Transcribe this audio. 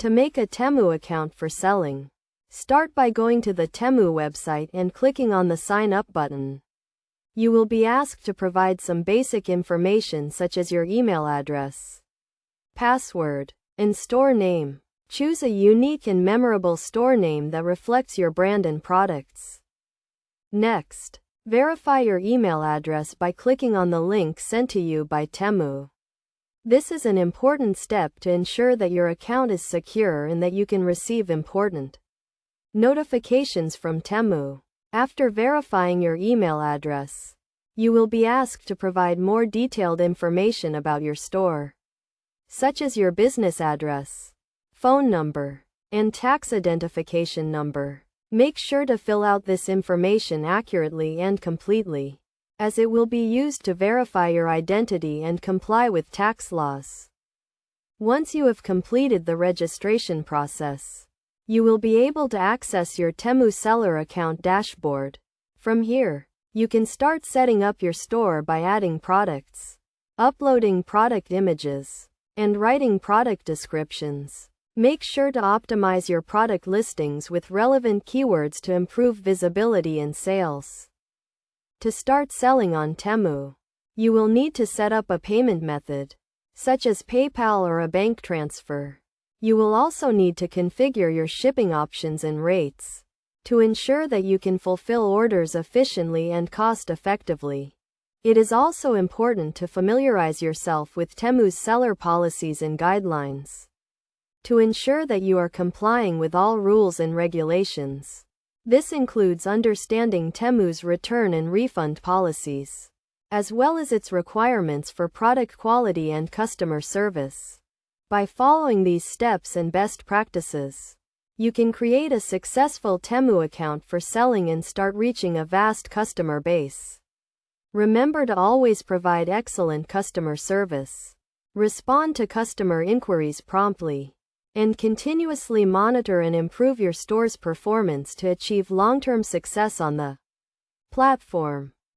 To make a Temu account for selling, start by going to the Temu website and clicking on the Sign Up button. You will be asked to provide some basic information such as your email address, password, and store name. Choose a unique and memorable store name that reflects your brand and products. Next, verify your email address by clicking on the link sent to you by Temu. This is an important step to ensure that your account is secure and that you can receive important notifications from Temu. After verifying your email address, you will be asked to provide more detailed information about your store, such as your business address, phone number, and tax identification number. Make sure to fill out this information accurately and completely, as it will be used to verify your identity and comply with tax laws. Once you have completed the registration process, you will be able to access your Temu seller account dashboard. From here, you can start setting up your store by adding products, uploading product images, and writing product descriptions. Make sure to optimize your product listings with relevant keywords to improve visibility and sales. To start selling on Temu, you will need to set up a payment method, such as PayPal or a bank transfer. You will also need to configure your shipping options and rates to ensure that you can fulfill orders efficiently and cost-effectively. It is also important to familiarize yourself with Temu's seller policies and guidelines to ensure that you are complying with all rules and regulations. This includes understanding Temu's return and refund policies, as well as its requirements for product quality and customer service. By following these steps and best practices, you can create a successful Temu account for selling and start reaching a vast customer base. Remember to always provide excellent customer service, respond to customer inquiries promptly, and continuously monitor and improve your store's performance to achieve long-term success on the platform.